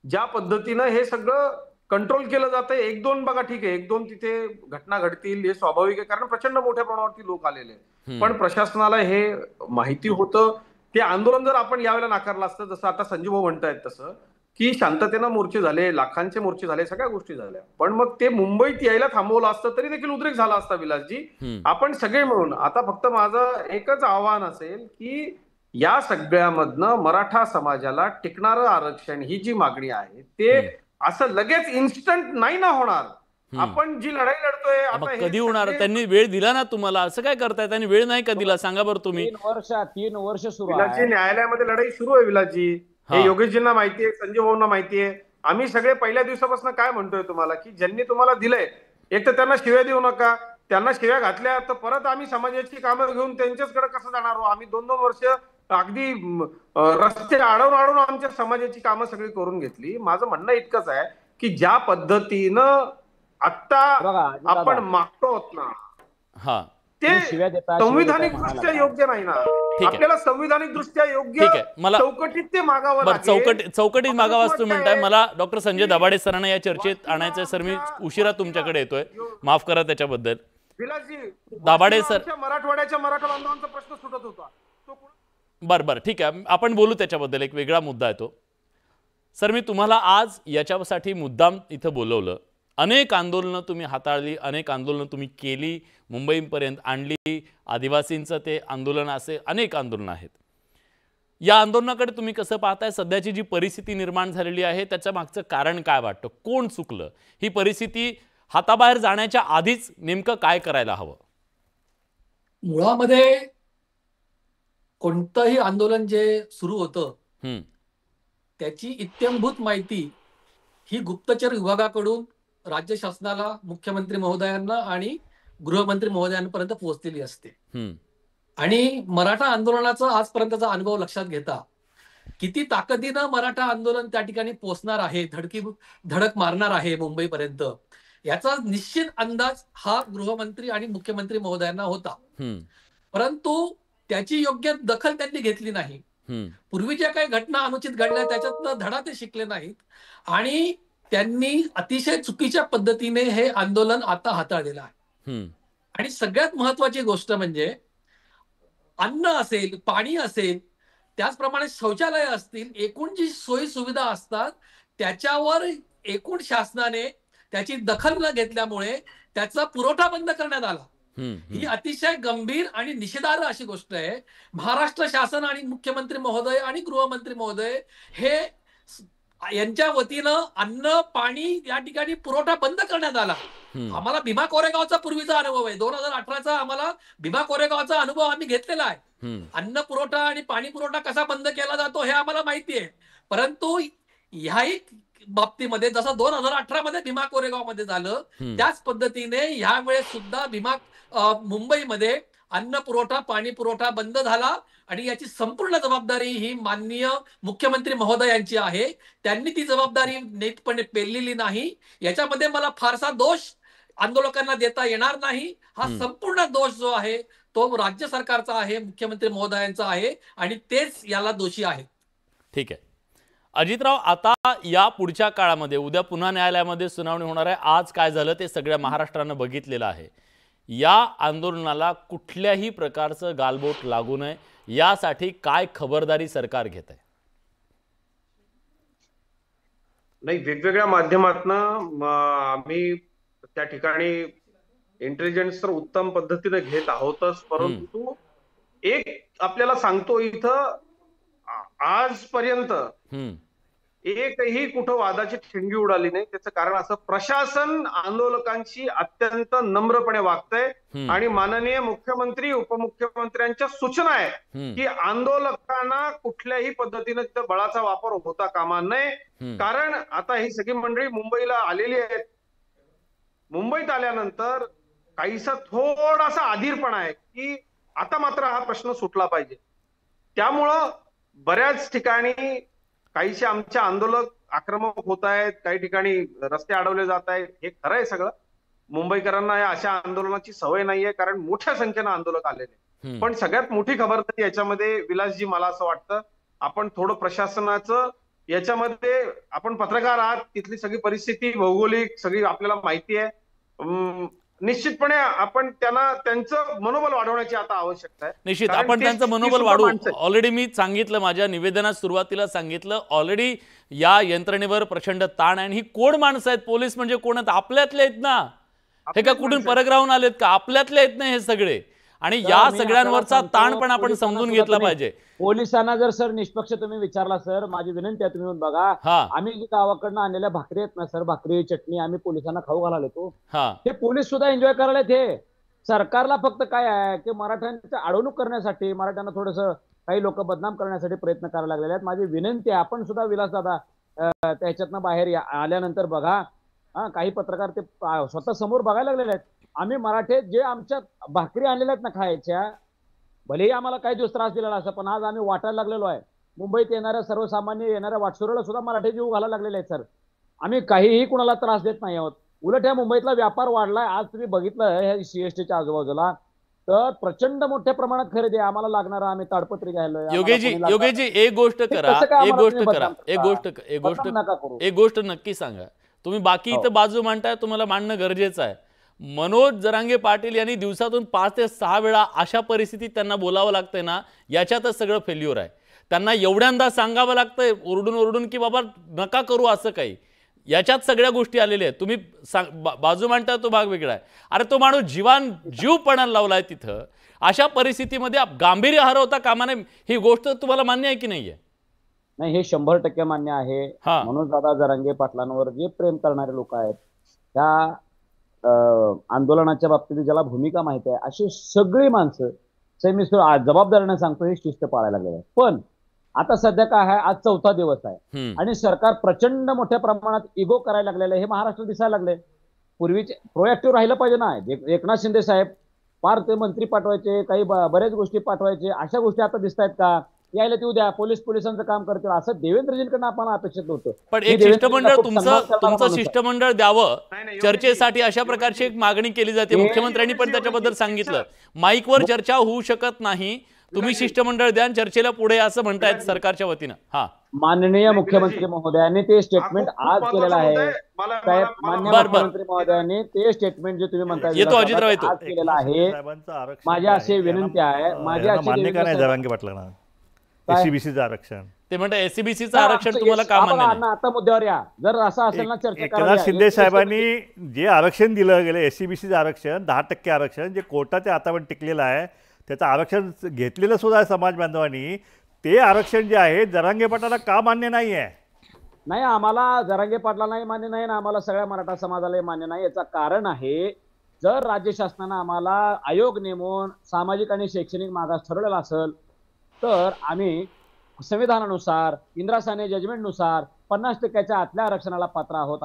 ज्या पद्धतीनं हे सगळं कंट्रोल केलं जातं, 1-2 बघा ठीक आहे, 1-2 तिथे घटना घडतील, हे स्वाभाविक आहे, कारण प्रचंड मोठ्या प्रमाणावरती लोक आलेले. पण प्रशासनाला हे माहिती होतं. ते आंदोलन जर आपण यावेळेला नाकारलं असतं, जसं आता संजीव भाऊ म्हणतायत तसं, की शांततेनं मोर्चे झाले, लाखांचे मोर्चे झाले, सगळ्या गोष्टी झाल्या, पण मग ते मुंबईत यायला थांबवलं असतं तरी देखील उद्रेक झाला असता. विलासजी, आपण सगळे मिळून, आता फक्त माझं एकच आव्हान असेल की या सगळ्यामधनं मराठा समाजाला टिकणारं आरक्षण ही जी मागणी आहे ते असं लगेच इन्स्टंट नाही ना होणार. आपण जी लढाई लढतोय आता कधी होणार? त्यांनी वेळ दिला ना तुम्हाला, असं काय करताय? त्यांनी वेळ नाही का दिला? सांगा बरं तुम्ही. 3 वर्ष सुरू आहे. न्यायालयामध्ये लढाई सुरू आहे विलासजी. हे योगेशजींना माहितीये, संजय भाऊंना माहितीये. आम्ही सगळे पहिल्या दिवसापासून काय म्हणतोय तुम्हाला, की ज्यांनी तुम्हाला दिलंय, एक तर त्यांना शिव्या देऊ नका. त्यांना शिव्या घातल्या तर परत आम्ही समाजाची कामं घेऊन त्यांच्याचकडे कसं जाणार? आम्ही 2-2 वर्ष अगदी रस्ते अडवून आमच्या समाजाची कामं सगळी करून घेतली. माझं म्हणणं इतकंच आहे की ज्या पद्धतीनं आता आपण मागतो ना, ते संविधानिक दृष्ट्या योग्य नाही ना. आपल्याला संविधानिक दृष्ट्या योग्य चौकटीत ते मागावं लागेल. चौकटीत मागावं असं म्हणताय. मला डॉक्टर संजय दाभाडे सरांना या चर्चेत आणायचं. सर, मी उशिरा तुमच्याकडे येतोय, माफ करा त्याच्याबद्दल. विलासजी, दाभाडे सर, मराठवाड्याच्या मराठा बांधवांचा प्रश्न सुटत होता. बरं ठीक आहे, आपण बोलू त्याच्याबद्दल. एक वेगळा मुद्दा आहे तो. सर, मी तुम्हाला आज याच्यासाठी मुद्दाम इथं बोलवलं. अनेक आंदोलनं तुम्ही हाताळली, अनेक आंदोलनं तुम्ही केली, मुंबईपर्यंत आणली. आदिवासींचं ते आंदोलन, असे अनेक आंदोलनं आहेत. या आंदोलनाकडे तुम्ही कसं पाहताय? सध्याची जी परिस्थिती निर्माण झालेली आहे त्याच्या मागचं कारण काय वाटतं? कोण चुकलं? ही परिस्थिती हाताबाहेर जाण्याच्या आधीच नेमकं काय करायला हवं? मुळामध्ये कोणतंही आंदोलन जे सुरू होतं त्याची इत्यंभूत माहिती ही गुप्तचर विभागाकडून राज्य शासनाला, मुख्यमंत्री महोदयांना आणि गृहमंत्री महोदयांपर्यंत पोहोचलेली असते. आणि मराठा आंदोलनाचा आजपर्यंतचा अनुभव लक्षात घेता किती ताकदीनं मराठा आंदोलन त्या ठिकाणी पोहोचणार आहे, धडक मारणार आहे मुंबईपर्यंत, याचा निश्चित अंदाज हा गृहमंत्री आणि मुख्यमंत्री महोदयांना होता. परंतु त्याची योग्य दखल त्यांनी घेतली नाही. पूर्वी ज्या काही घटना अनुचित घडल्या त्याच्यातनं धडा ते शिकले नाहीत आणि त्यांनी अतिशय चुकीच्या पद्धतीने हे आंदोलन आता हाताळलेलं आहे. आणि सगळ्यात महत्वाची गोष्ट म्हणजे अन्न असेल, पाणी असेल, त्याचप्रमाणे शौचालय असतील, एकूण जी सोयी सुविधा असतात त्याच्यावर एकूण शासनाने त्याची दखल न घेतल्यामुळे त्याचा पुरवठा बंद करण्यात आला. ही अतिशय गंभीर आणि निषेधार्ह अशी गोष्ट आहे. महाराष्ट्र शासन आणि मुख्यमंत्री महोदय आणि गृहमंत्री महोदय हे यांच्या वतीनं अन्न पाणी या ठिकाणी पुरवठा बंद करण्यात आला. आम्हाला भीमा कोरेगावचा पूर्वीचा अनुभव आहे. 2018चा आम्हाला भीमा कोरेगावचा अनुभव आम्ही घेतलेला आहे. अन्न पुरवठा आणि पाणी पुरवठा कसा बंद केला जातो हे आम्हाला माहिती आहे. परंतु ह्याही बाबतीमध्ये जसं 2018 मध्ये भीमा कोरेगाव मध्ये झालं त्याच पद्धतीने ह्या वेळेस सुद्धा मुंबईमध्ये अन्न पुरवठा, पाणी पुरवठा बंद झाला आणि याची संपूर्ण जबाबदारी ही माननीय मुख्यमंत्री महोदयांची आहे. त्यांनी ती जबाबदारी नीटपणे पेललेली नाही. याच्यामध्ये मला फारसा दोष आंदोलकांना देता येणार नाही. हा संपूर्ण दोष जो आहे तो राज्य सरकारचा आहे, मुख्यमंत्री महोदयांचा आहे आणि तेच याला दोषी आहेत. ठीक आहे अजितराव, आता या पुढच्या काळामध्ये उद्या पुन्हा न्यायालयामध्ये सुनावणी होणार आहे. आज काय झालं ते सगळ्या महाराष्ट्रानं बघितलेलं आहे. या आंदोलनाला कुठल्याही प्रकारचं गालबोट लागू नये यासाठी काय खबरदारी सरकार घेत आहे? नाही, वेगवेगळ्या माध्यमातून आम्ही त्या ठिकाणी इंटेलिजन्स तर उत्तम पद्धतीने घेत आहोतच, परंतु एक आपल्याला सांगतो, इथं आजपर्यंत एकही कुठं वादाची ठिणगी उडाली नाही. त्याचं कारण असं, प्रशासन आंदोलकांशी अत्यंत नम्रपणे वागतंय आणि माननीय मुख्यमंत्री उपमुख्यमंत्र्यांच्या सूचना आहे की आंदोलकांना कुठल्याही पद्धतीने तिथं बळाचा वापर होता कामा नये. कारण आता ही सगळी मंडळी मुंबईला आलेली आहेत. मुंबईत आल्यानंतर काहीसा थोडासा अधीरपणा आहे की आता मात्र हा प्रश्न सुटला पाहिजे. त्यामुळं बऱ्याच ठिकाणी काहीशे आमचे आंदोलक आक्रमक होत आहेत, काही ठिकाणी रस्ते अडवले जात आहेत. हे खरं आहे सगळं. मुंबईकरांना या अशा आंदोलनाची सवय नाहीये कारण मोठ्या संख्येनं आंदोलक आलेले. पण सगळ्यात मोठी खबरदारी याच्यामध्ये विलासजी, मला असं वाटतं आपण थोडं प्रशासनाचं याच्यामध्ये, आपण पत्रकार आहात, तिथली सगळी परिस्थिती भौगोलिक सगळी आपल्याला माहिती आहे. निश्चितपणे आपण त्यांचं मनोबल वाढवण्याची आता आवश्यकता आहे. निश्चित आपण त्यांचं मनोबल वाढवू. ऑलरेडी मी सांगितलं, माझ्या निवेदनात सुरुवातीला सांगितलं, ऑलरेडी या यंत्रणेवर प्रचंड ताण आहे. आणि ही कोण माणसं आहेत? पोलीस म्हणजे कोण आहेत? आपल्यातले आहेत ना. हे का कुठून परग्राहून आलेत का? आपल्यातले आहेत ना हे सगळे. आणि या सगळ्यांवरचा ताण पण आपण समजून घेतला पाहिजे. पोलिसांना जर सर निष्पक्ष तुम्ही विचारला, सर माझी विनंती आहे तुम्ही बघा, आम्ही जी गावाकडनं आणलेल्या भाकरी आहेत ना सर, भाकरी चटणी आम्ही पोलिसांना खाऊ घालायला येतो. ते पोलीस सुद्धा एन्जॉय करायला येते. सरकारला फक्त काय आहे की मराठ्यांची अडवणूक करण्यासाठी, मराठ्यांना थोडस काही लोक बदनाम करण्यासाठी प्रयत्न करायला लागलेले आहेत. माझी विनंती आहे, आपण सुद्धा विलास दादा त्याच्यातनं बाहेर आल्यानंतर बघा, काही पत्रकार ते स्वतः समोर बघायला लागलेले आहेत. आम्ही मराठे जे आमच्या भाकरी आणलेल्या आहेत ना खायच्या, भलेही आम्हाला काही दिवस त्रास दिलेला असं, पण आज आम्ही वाटायला लागलेलो आहे. मुंबईत येणाऱ्या सर्वसामान्य येणाऱ्या वाटसुऱ्याला सुद्धा मराठी जीव घालायला लागलेले आहेत सर. आम्ही काहीही कुणाला त्रास देत नाही आहोत. उलट या मुंबईतला व्यापार वाढलाय. आज तुम्ही बघितलं ह्या सीएसटीच्या आजूबाजूला तर प्रचंड मोठ्या प्रमाणात खरेदी आहे. आम्हाला लागणार, आम्ही ताडपत्री घ्यायलोय. योगेशजी एक गोष्ट करा, एक गोष्ट नक्की सांगा. तुम्ही बाकी इथं बाजू मांडताय, तुम्हाला मांडणं गरजेचं आहे. मनोज जरांगे पाटील यांनी दिवसातून 5 ते 6 वेळा अशा परिस्थितीत त्यांना बोलावं लागतंय ना, याच्यातच सगळं फेल्युअर आहे. त्यांना एवढ्यांदा सांगावं लागतंय ओरडून ओरडून की बाबा नका करू असं काही. याच्यात सगळ्या गोष्टी आलेल्या आहेत. तुम्ही बाजू मांडता तो भाग वेगळा आहे. अरे तो माणूस जीव पणाला लावलाय तिथं अशा परिस्थितीमध्ये गांभीर्य हरवता कामा नये, ही गोष्ट तुम्हाला मान्य आहे की नाहीये? नाही, हे 100% मान्य आहे. मनोज दादा जरांगे पाटलांवर जे प्रेम करणारे लोक आहेत, त्या आंदोलनाच्या बाबतीत ज्याला भूमिका माहिती आहे, अशी सगळी माणसं मी जबाबदारीने सांगतो, हे शिस्त पाळायला लागले. पण आता सध्या काय आहे, आज 4था दिवस आहे आणि सरकार प्रचंड मोठ्या प्रमाणात इगो करायला लागलेलं आहे. हे महाराष्ट्रात दिसायला लागले. पूर्वीचे प्रोएक्टिव्ह राहिलं पाहिजे ना. एकनाथ शिंदे साहेब फार ते मंत्री पाठवायचे, काही बऱ्याच गोष्टी पाठवायचे, अशा गोष्टी आता दिसत आहेत का? यायला ते उद्या पोलिसांचं काम करतील असं देवेंद्रजींकडनं आपण अपेक्षित होतं. पण एक शिष्टमंडळ तुमचं शिष्टमंडळ द्यावं चर्चेसाठी, अशा प्रकारची एक मागणी केली जाते. मुख्यमंत्र्यांनी पण त्याच्याबद्दल सांगितलं, माईकवर चर्चा होऊ शकत नाही, तुम्ही शिष्टमंडळ द्या चर्चेला पुढे, असं म्हणतायत सरकारच्या वतीनं. माननीय मुख्यमंत्री महोदयांनी ते स्टेटमेंट आज केलेलं आहे. साहेब, माननीय मुख्यमंत्री महोदयांनी ते स्टेटमेंट जे तुम्ही म्हणताय येतो अजितराव येतो आज केलेलं आहे. माझी अशी विनंती आहे, माझी अशी एससीबीसीचं आरक्षण, ते म्हणतात एससीबीसीचं आरक्षण तुम्हाला का मान्य नाही? आता मुद्द्यावर या. जर असं असेल ना चर्चा एकनाथ शिंदे साहेबांनी जे आरक्षण दिलं गेलं, एससीबीसीचं आरक्षण 10% आरक्षण जे कोर्टाच्या हातावर टिकलेलं आहे, त्याचं आरक्षण घेतलेलं सुद्धा आहे समाज बांधवांनी, ते आरक्षण जे आहे जरांगे पाटलाला का मान्य नाही आहे? नाही, आम्हाला जरांगे पाटलालाही मान्य नाही ना आम्हाला सगळ्या मराठा समाजालाही मान्य नाही. याचं कारण आहे, जर राज्य शासनानं आम्हाला आयोग नेमून सामाजिक आणि शैक्षणिक मागास ठरवलेला असेल तर आम्ही संविधानानुसार इंदिरा साने जजमेंटनुसार 50% आतल्या आरक्षणाला पात्र आहोत.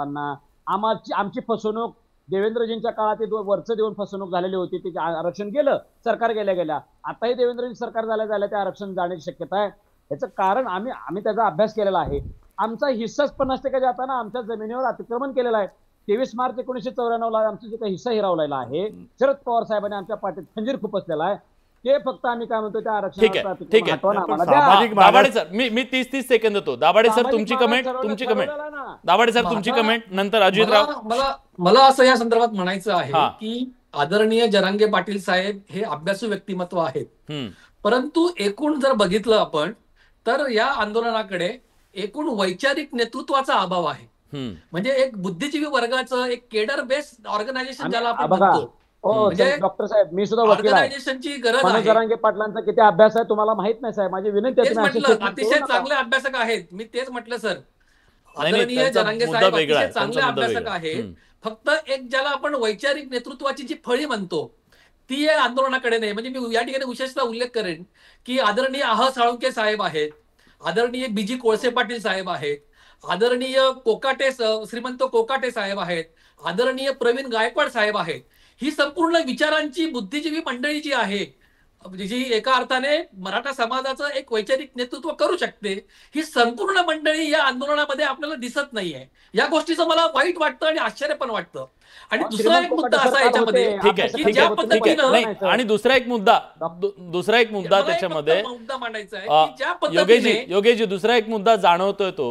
आमची फसवणूक देवेंद्रजींच्या काळात वरचं देऊन फसवणूक झालेली होती, ते आरक्षण गेलं, सरकार गेल्या आताही देवेंद्रजी सरकार झाल्या ते आरक्षण जाण्याची शक्यता आहे. याचं कारण आम्ही त्याचा अभ्यास केलेला आहे. आमचा हिस्साच 50% जाताना आमच्या जमिनीवर अतिक्रमण केलेलं आहे. 23 मार्च 1994 आमचा जे काही हिस्सा हिरावलेला आहे, शरद पवार साहेबांनी आमच्या पाठीत खंजीर खुपसलेला आहे. ते फक्त आम्ही काय म्हणतो त्या आरक्षण. ठीक आहे दाभाडे सर, मी 30 सेकंद देतो. दाभाडे सर तुमची कमेंट. दाभाडे सर तुमची कमेंट, नंतर अजितराव. मला असं या संदर्भात म्हणायचं आहे की आदरणीय जरांगे पाटील साहेब हे अभ्यासू व्यक्तिमत्व आहेत, परंतु एकूण जर बघितलं आपण तर या आंदोलनाकडे एकूण वैचारिक नेतृत्वाचा अभाव आहे. म्हणजे एक बुद्धिजीवी वर्गाचं एक केडर बेस्ड ऑर्गनायझेशन ज्याला आपण म्हणतो. डॉक्टर साहेब, मी सुद्धा वकील आहे. मनोज जरांगे पाटलांचा किती अभ्यास आहे तुम्हाला माहित नाही साहेब. माझी विनंती आहे, अतिशय चांगले अभ्यासक आहेत. मी तेच म्हटलं सर, आदरणीय जरांगे साहेब अतिशय चांगले अभ्यासक आहेत. फक्त एक ज्याला आपण वैचारिक नेतृत्वाची जी फळी म्हणतो ती या आंदोलनाकडे नाही. म्हणजे मी या ठिकाणी विशेषतः उल्लेख करेन की आदरणीय आह साळुंके साहेब आहेत, आदरणीय बीजी कोळसे पाटील साहेब आहेत, आदरणीय श्रीमंत कोकाटे साहेब आहेत, आदरणीय प्रवीण गायकवाड साहेब आहेत. ही संपूर्ण विचारांची बुद्धिजीवी मंडळी जी आहे, जी एका अर्थाने मराठा समाजाचं एक वैचारिक नेतृत्व करू शकते, ही संपूर्ण मंडळी या आंदोलनामध्ये आपल्याला दिसत नाहीये. या गोष्टीचं मला वाईट वाटतं आणि आश्चर्य पण वाटतं. आणि दुसरा एक मुद्दा असा याच्यामध्ये, ज्या पद्धतीनं आणि दुसरा एक मुद्दा त्याच्यामध्ये मुद्दा मांडायचा आहे, ज्या पद्धतीने योगेशजी दुसरा एक मुद्दा जाणवतोय तो,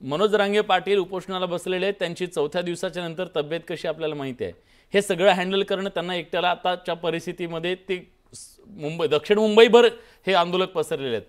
मनोज जरांगे पाटील उपोषणाला बसलेले आहेत. त्यांची 4थ्या दिवसाच्या नंतर तब्येत कशी आपल्याला माहिती आहे. हे सगळं हँडल करणं त्यांना एकट्याला आताच्या परिस्थितीमध्ये, ते दक्षिण मुंबईभर हे आंदोलक पसरलेले आहेत.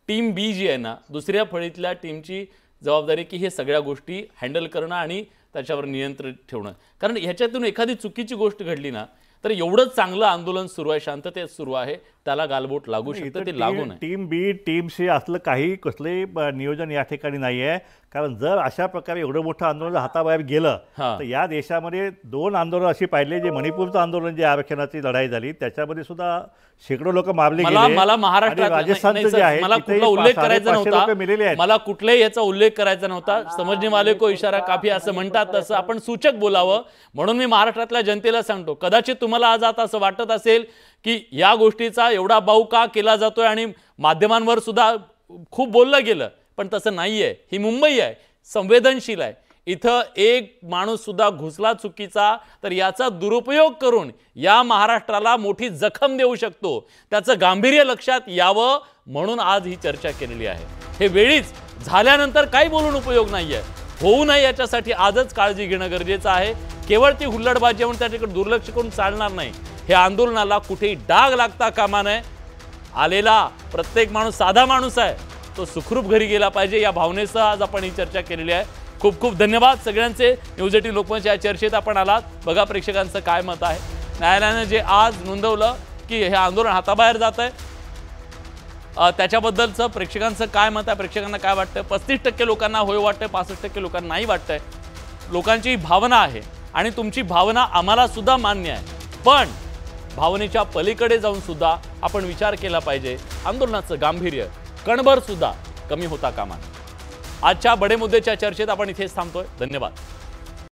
टीम बी जी आहे ना, दुसऱ्या फळीतल्या टीमची जबाबदारी की हे सगळ्या गोष्टी हँडल करणं आणि त्याच्यावर नियंत्रण ठेवणं. कारण ह्याच्यातून एखादी चुकीची गोष्ट घडली ना तर एवढं चांगलं आंदोलन सुरू आहे, शांततेत सुरू आहे, त्याला गालबोट लागू शकतं, ते लागू नये. टीम बी टीम सी असलं काही कसलंही नियोजन या ठिकाणी नाही आहे. कारण जर अशा प्रकारे एवढं मोठं आंदोलन हाताबाहेर गेलं तर या देशामध्ये 2 आंदोलन अशी पाहिली, जे मणिपूरचं आंदोलन जे आरक्षणाची लढाई झाली त्याच्यामध्ये सुद्धा शेकडो लोक मारले गेले. मला महाराष्ट्रात राजस्थानचं जे आहे मला कुठला उल्लेख करायचा नव्हता, मला कुठल्याही याचा उल्लेख करायचा नव्हता. समजणे वाले को इशारा काफी असं म्हणतात, तसं आपण सूचक बोलावं म्हणून मी महाराष्ट्रातल्या जनतेला सांगतो. कदाचित तुम्हाला आज आता असं वाटत असेल की या गोष्टीचा एवढा बाऊ का केला जातोय आणि माध्यमांवर सुद्धा खूप बोललं गेलं, पण तसं नाहीये. ही मुंबई आहे, संवेदनशील आहे. इथं एक माणूस सुद्धा घुसला चुकीचा तर याचा दुरुपयोग करून या महाराष्ट्राला मोठी जखम देऊ शकतो. त्याचं गांभीर्य लक्षात यावं म्हणून आज ही चर्चा केलेली आहे. हे वेळीच झाल्यानंतर काही बोलून उपयोग नाहीये, होऊ नये याच्यासाठी आजच काळजी घेणं गरजेचं आहे. केवळ ती हुल्लडबाजी म्हणून त्याच्याकडे दुर्लक्ष करून चालणार नाही. हे आंदोलनाला कुठेही डाग लागता कामा नये. आलेला प्रत्येक माणूस साधा माणूस आहे, तो सुखरूप घरी गेला पाहिजे या भावनेसह आज आपण ही चर्चा केलेली आहे. खूप खूप धन्यवाद सगळ्यांचे. न्यूज 18 लोकमतच्या या चर्चेत आपण आलात. बघा प्रेक्षकांचं काय मत आहे. न्यायालयानं जे आज नोंदवलं की हे आंदोलन हाताबाहेर जात आहे, त्याच्याबद्दलचं प्रेक्षकांचं काय मत आहे, प्रेक्षकांना काय वाटतं? 35% लोकांना होय वाटतंय, 65% लोकांना नाही वाटतंय. लोकांची भावना आहे आणि तुमची भावना आम्हाला सुद्धा मान्य आहे, पण भावनेच्या पलीकडे जाऊन सुद्धा आपण विचार केला पाहिजे. आंदोलनाचं गांभीर्य कणभर सुद्धा कमी होता कामा नये. आजच्या बडे मुद्द्याच्या चर्चेत आपण इथेच थांबतोय. धन्यवाद.